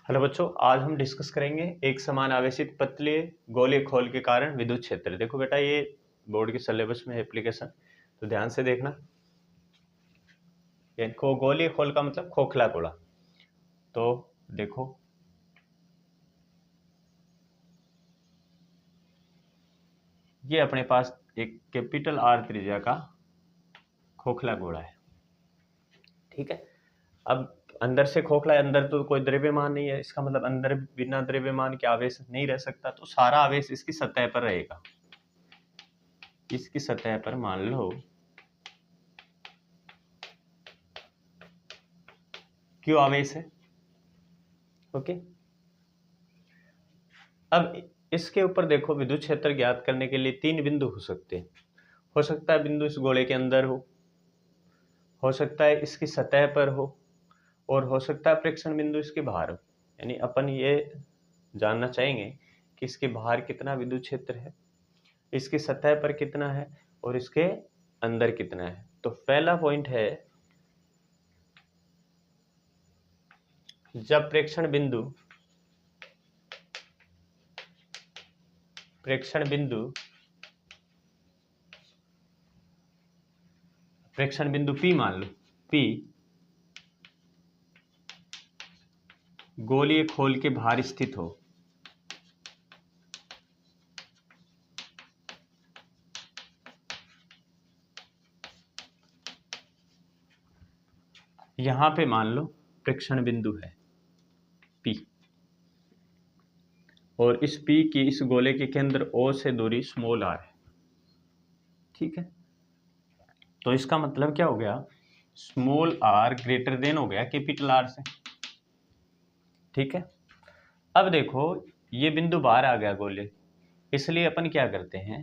Hello बच्चों, आज हम डिस्कस करेंगे एक समान आवेशित पतले गोलीय खोल के कारण विद्युत क्षेत्र। देखो बेटा, ये बोर्ड के सिलेबस में है एप्लीकेशन, तो ध्यान से देखना। गोलीय खोल का मतलब खोखला गोला। तो देखो, ये अपने पास एक कैपिटल आर त्रिज्या का खोखला गोला है, ठीक है। अब अंदर से खोखला है, अंदर तो कोई द्रव्यमान नहीं है, इसका मतलब अंदर बिना द्रव्यमान के आवेश नहीं रह सकता, तो सारा आवेश इसकी सतह पर रहेगा। इसकी सतह पर मान लो क्यों आवेश है, ओके। अब इसके ऊपर देखो, विद्युत क्षेत्र ज्ञात करने के लिए तीन बिंदु हो सकते हैं। हो सकता है बिंदु इस गोले के अंदर हो सकता है इसकी सतह पर हो, और हो सकता है प्रेक्षण बिंदु इसके बाहर हो। यानी अपन ये जानना चाहेंगे कि इसके बाहर कितना विद्युत क्षेत्र है, इसकी सतह पर कितना है, और इसके अंदर कितना है। तो पहला पॉइंट है, जब प्रेक्षण बिंदु P मान लो, P गोलीय खोल के बाहर स्थित हो, यहां पे मान लो प्रेक्षण बिंदु है P, और इस P की इस गोले के केंद्र O से दूरी स्मॉल r है, ठीक है। तो इसका मतलब क्या हो गया, स्मॉल r ग्रेटर देन हो गया कैपिटल R से, ठीक है। अब देखो, ये बिंदु बाहर आ गया गोले, इसलिए अपन क्या करते हैं,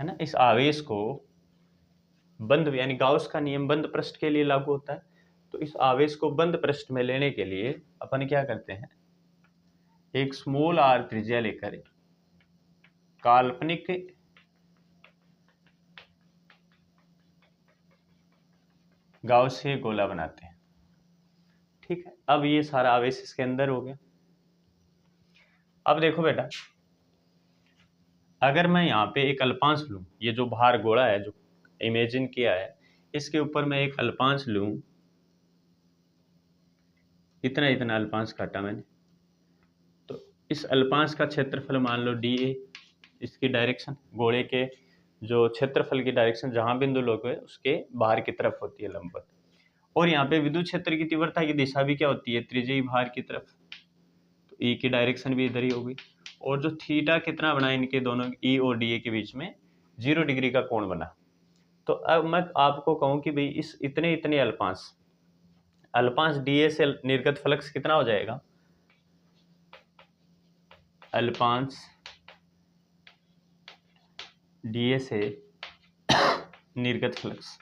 है ना, इस आवेश को बंद, यानी गाउस का नियम बंद पृष्ठ के लिए लागू होता है। तो इस आवेश को बंद पृष्ठ में लेने के लिए अपन क्या करते हैं, एक स्मॉल r त्रिज्या लेकर काल्पनिक गाउसीय गोला बनाते हैं, ठीक है। अब ये सारा आवेश इसके अंदर हो गया। अब देखो बेटा, अगर मैं यहाँ पे एक अल्पांश लूं, ये जो बाहर गोला है जो इमेजिन किया है, इसके ऊपर मैं एक अल्पांश लूं, इतना इतना अल्पांश काटा मैंने, तो इस अल्पांश का क्षेत्रफल मान लो dA, इसकी डायरेक्शन गोले के जो क्षेत्रफल की डायरेक्शन जहां बिंदु लोग है उसके बाहर की तरफ होती है लंबवत, और यहाँ पे विद्युत क्षेत्र की तीव्रता की दिशा भी क्या होती है, त्रिज्यीय भार की तरफ, तो E की डायरेक्शन भी इधर ही होगी। और जो थीटा कितना बना इनके दोनों E और DA के बीच में 0 डिग्री का कोण बना। तो अब मैं आपको कहूं कि भाई इस इतने इतने अल्पांश DA से निर्गत फ्लक्स कितना हो जाएगा, अल्पांश DA से निर्गत फ्लक्स,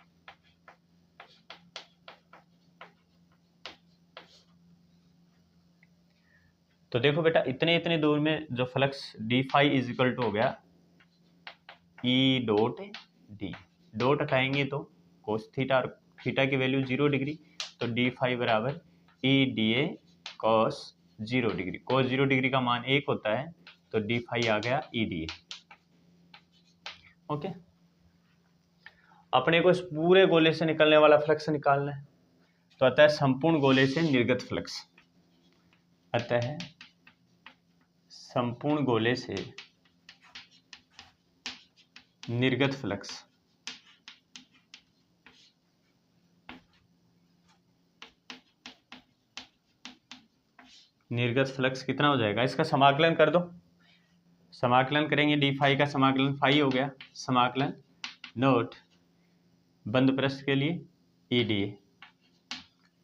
तो देखो बेटा, इतने इतने दूर में जो flux d phi is equal to हो गया E डॉट D, डॉट हटाएंगे तो कोस थीटा, और थीटा की वैल्यू 0 डिग्री, तो डी फाई बराबर E DA cos 0 degree. Cos 0 degree का मान 1 होता है, तो डी फाई आ गया E DA, ओके। अपने को इस पूरे गोले से निकलने वाला फ्लक्स निकालना है, तो अतः संपूर्ण गोले से निर्गत फ्लक्स, अतः संपूर्ण गोले से निर्गत फ्लक्स कितना हो जाएगा, इसका समाकलन कर दो। समाकलन करेंगे, डी फाई का समाकलन फाई हो गया, समाकलन नोट बंद पृष्ठ के लिए ई डी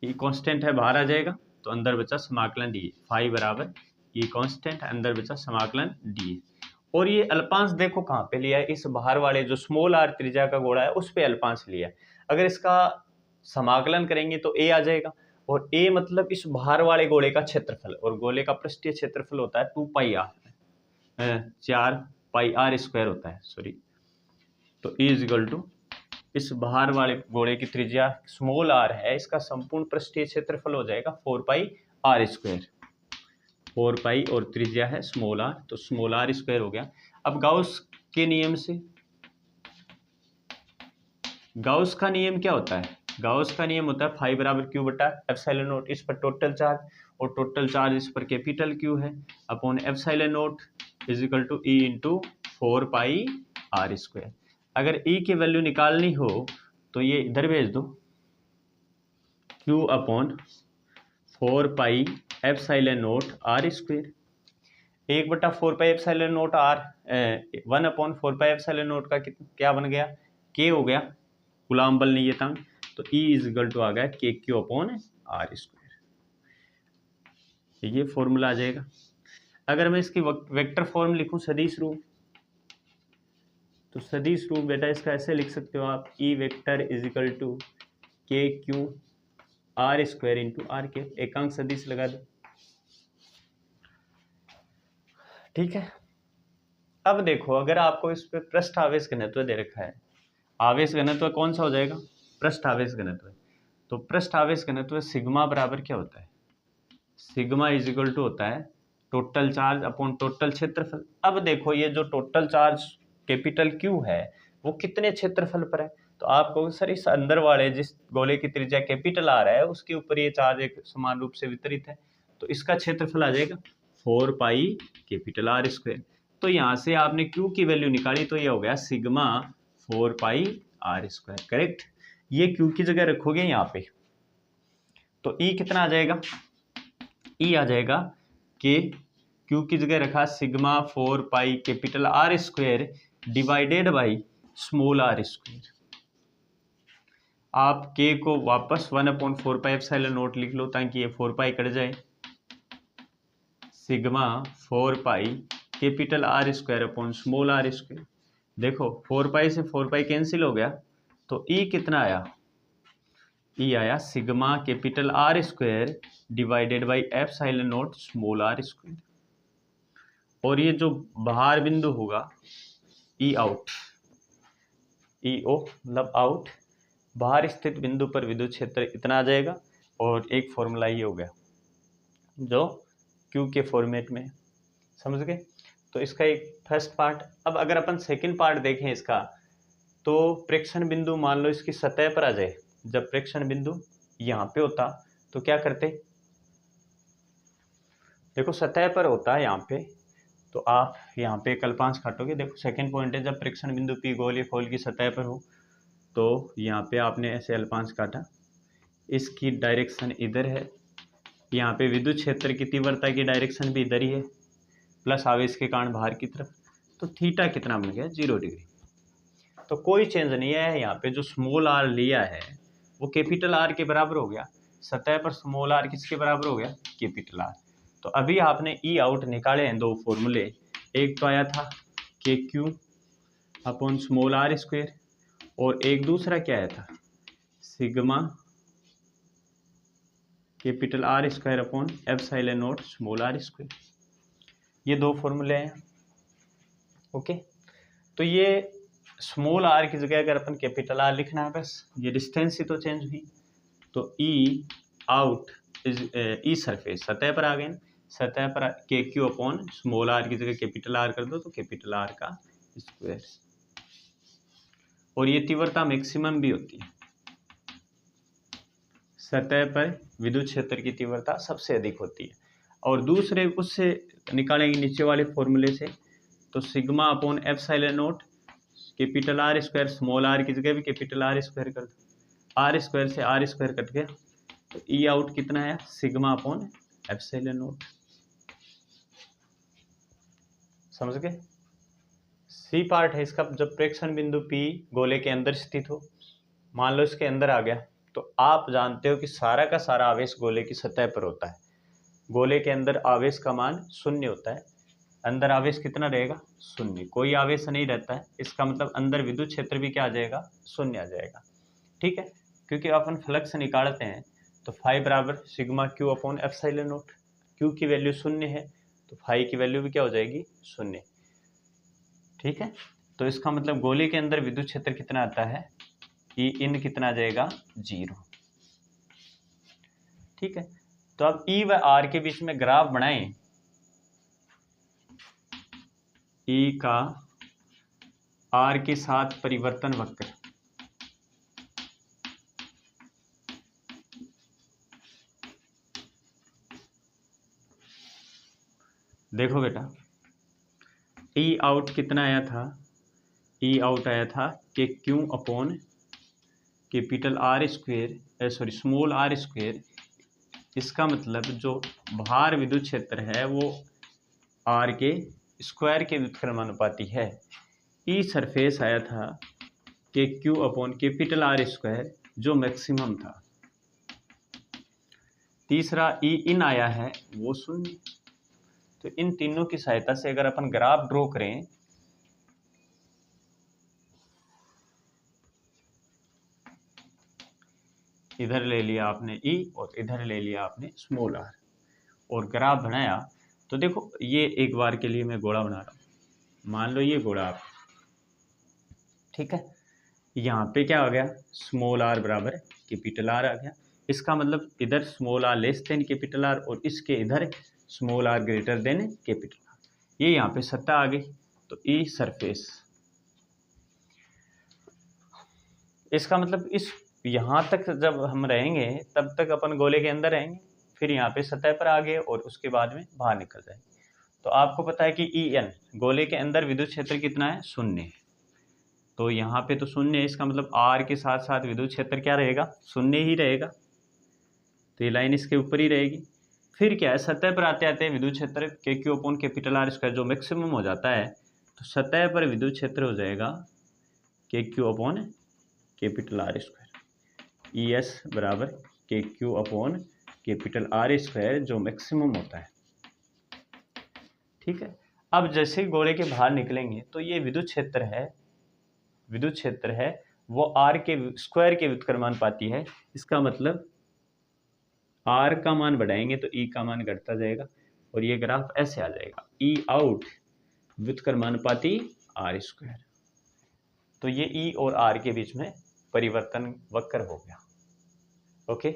ए कांस्टेंट है, बाहर आ जाएगा, तो अंदर बचा समाकलन डी, फाई बराबर ई कांस्टेंट, अंदर बचा समाकलन डी। और ये अल्पांश देखो कहाँ पे लिया है, इस बाहर वाले जो स्मॉल r त्रिज्या का गोला है उस पे अल्पांश लिया है। अगर इसका समाकलन करेंगे तो a आ जाएगा, और a मतलब इस बाहर वाले गोले का क्षेत्रफल, और गोले का पृष्ठीय क्षेत्रफल होता है 2 पाई r, 4 पाई r स्क्वायर होता है, सॉरी। तो E इज इक्वल टू इस बाहर वाले गोले की त्रिज्या स्मॉल r है, इसका संपूर्ण पृष्ठीय क्षेत्रफल हो जाएगा 4 पाई आर स्क्वायर, 4 पाई और त्रिज्या है स्मॉल आर, तो स्मॉल आर स्क्वायर हो गया। अब गाउस के नियम से, गाउस का नियम क्या होता है? गाउस का नियम होता है फाई बराबर क्यू बटा एप्सिलॉन नोट, इस पर टोटल चार्ज, और टोटल चार्ज इस पर कैपिटल क्यू है, upon epsilon naught is equal to E into 4 pi R square. अगर ई की वैल्यू निकालनी हो तो ये इधर भेज दो, Q upon 4 pi epsilon naught R square, 1/4 pi epsilon naught R, 1/4 pi epsilon naught का क्या बन गया? के हो गया, गुलाम बल नियतांक, तो E इज इक्वल टू आ गया के क्यू अपॉन आर स्क्वायर। ये फॉर्मूला आ जाएगा। अगर मैं इसकी वेक्टर फॉर्म लिखूं सदिश रूप, तो सदिश रूप बेटा इसका ऐसे लिख सकते हो आप, E vector is equal to K Q R square into R के, एकांक सदिश लगा दो, ठीक है। अब देखो, अगर आपको इस पे पृष्ठ आवेश घनत्व दे रखा है, आवेश घनत्व कौन सा हो जाएगा? पृष्ठ आवेश घनत्व। तो पृष्ठ आवेश घनत्व सिग्मा बराबर क्या होता है? सिग्मा इज इक्वल टू होता है टोटल चार्ज अपॉन टोटल क्षेत्रफल। अब देखो, ये जो टोटल चार्ज कैपिटल क्यू है वो कितने क्षेत्रफल पर है? तो आप कहोगे सर इस अंदर वाले जिस गोले की त्रिज्या कैपिटल आर है उसके ऊपर ये चार्ज एक समान रूप से वितरित है, तो इसका क्षेत्रफल आ जाएगा 4 पाई कैपिटल आर स्क्वायर। तो यहाँ से आपने क्यू की वैल्यू निकाली तो ये हो गया sigma 4 pi R square, correct. ये क्यू की जगह रखोगे यहाँ पे तो ई कितना आ जाएगा? ई आ जाएगा कि क्यू की जगह रखा sigma 4 pi capital R square divided by small R square. आप के को वापस 1/4 पाई एप्सिलॉन नोट लिख लो ताकि ये 4 पाई कट जाए, sigma 4 pi capital R square upon small R square. देखो 4 पाई से 4 पाई कैंसिल हो गया, तो ई कितना आया? ई आया sigma capital R square divided by epsilon naught small R square. और ये जो बाहर बिंदु होगा ई आउट, ई ओ मतलब आउट, बाहर स्थित बिंदु पर विद्युत क्षेत्र इतना आ जाएगा, और एक फॉर्मूला ये हो गया जो क्यू के फॉर्मेट में, समझ गए? तो इसका एक फर्स्ट पार्ट। अब अगर अपन सेकंड पार्ट देखें इसका, तो प्रेक्षण बिंदु मान लो इसकी सतह पर आ जाए। जब प्रेक्षण बिंदु यहाँ पे होता तो क्या करते? देखो सतह पर होता है यहाँ पे, तो आप यहाँ पे कल्पांश काटोगे। देखो सेकंड पॉइंट है, जब प्रेक्षण बिंदु P गोल या खोल की सतह पर हो, तो यहाँ पे आपने ऐसे अल्पांश काटा, इसकी डायरेक्शन इधर है, यहाँ पे विद्युत क्षेत्र की तीव्रता की डायरेक्शन भी इधर ही है, प्लस आवेश के कारण बाहर की तरफ, तो थीटा कितना बन गया? 0 डिग्री। तो कोई चेंज नहीं है, यहाँ पे जो स्मॉल आर लिया है वो कैपिटल आर के बराबर हो गया, सतह पर स्मॉल आर किसके बराबर हो गया? Capital R. तो अभी आपने ई आउट निकाले हैं दो फॉर्मूले, एक तो आया था के Q upon small R square, और एक दूसरा क्या आया था? Sigma capital R square upon epsilon naught small R square. ये दो फॉर्मूले हैं, ओके। तो ये स्मॉल आर की जगह अगर अपन कैपिटल आर लिखना है, बस ये डिस्टेंस ही तो चेंज हुई, तो E out is E surface, सतह पर आ गए, सतह पर के क्यू अपॉन स्मॉल आर की जगह कैपिटल आर कर दो तो कैपिटल आर का स्क्वायर। और ये तीव्रता मैक्सिमम भी होती है, सतह पर विद्युत क्षेत्र की तीव्रता सबसे अधिक होती है। और दूसरे उससे निकालेंगे नीचे वाले फॉर्मूले से, तो sigma upon epsilon naught capital R square, small R की जगह भी कैपिटल आर स्क्वायर कर दो, आर स्क्वायर से आर स्क्वायर कट गया, तो ई आउट कितना है? Sigma upon epsilon naught. समझ गए? सी पार्ट है इसका, जब प्रेक्षण बिंदु P गोले के अंदर स्थित हो, मान लो इसके अंदर आ गया, तो आप जानते हो कि सारा का सारा आवेश गोले की सतह पर होता है। गोले के अंदर आवेश का मान 0 होता है, अंदर आवेश कितना रहेगा? 0, कोई आवेश नहीं रहता है, इसका मतलब अंदर विद्युत क्षेत्र भी क्या आ जाएगा? 0 आ जाएगा, ठीक है। क्योंकि अपन फ्लक्स निकालते हैं तो फाई बराबर sigma Q upon epsilon not, Q की वैल्यू 0 है तो फाई की वैल्यू भी क्या हो जाएगी? 0, ठीक है। तो इसका मतलब गोले के अंदर विद्युत क्षेत्र कितना आता है? ई इन कितना आ जाएगा? 0, ठीक है। तो अब ई व आर के बीच में ग्राफ बनाएं, ई का आर के साथ परिवर्तन वक्र। देखो बेटा, ई आउट कितना आया था, ई आउट आया था कि Q upon capital R square, sorry small R square. इसका मतलब जो भार विद्युत क्षेत्र है वो आर के स्क्वायर के व्युत्क्रमानुपाती है। ई सरफेस आया था कि Q upon capital R square जो मैक्सिमम था। तीसरा ई इन आया है वो शून्य। तो इन तीनों की सहायता से अगर अपन ग्राफ ड्रॉ करें, इधर ले लिया आपने ई और इधर ले लिया आपने स्मॉल आर और ग्राफ बनाया, तो देखो ये एक बार के लिए मैं गोला बना रहा हूँ। मान लो ये गोला आप, ठीक है, यहाँ पे क्या आ गया, स्मॉल आर बराबर कैपिटल आर आ गया। इसका मतलब इधर small R less than capital R और इसके इधर small R greater than capital R. ये यहाँ पे सत्ता आ गई। तो ई सरफेस, इसका मतलब इस यहाँ तक जब हम रहेंगे तब तक अपन गोले के अंदर रहेंगे, फिर यहाँ पे सतह पर आ गए और उसके बाद में बाहर निकल जाएंगे। तो आपको पता है कि ई एन गोले के अंदर विद्युत क्षेत्र कितना है, शून्य है। तो यहाँ पे तो शून्य है, इसका मतलब आर के साथ साथ विद्युत क्षेत्र क्या रहेगा, शून्य ही रहेगा। तो ये लाइन इसके ऊपर ही रहेगी। फिर क्या है, सतह पर आते आते विद्युत क्षेत्र के Q upon capital R square जो मैक्सिमम हो जाता है, तो सतह पर विद्युत क्षेत्र हो जाएगा के Q upon capital R square. E S बराबर के Q upon capital R square जो मैक्सिमम होता है। ठीक है, अब जैसे गोले के बाहर निकलेंगे तो ये विद्युत क्षेत्र है वो आर के स्क्वायर के व्युत्क्रमानुपाती है। इसका मतलब आर का मान बढ़ाएंगे तो ई का मान घटता जाएगा और ये ग्राफ ऐसे आ जाएगा, ई आउट व्युत्क्रमानुपाती आर स्क्वायर। तो ये ई और आर के बीच में परिवर्तन वक्र हो गया। ओके।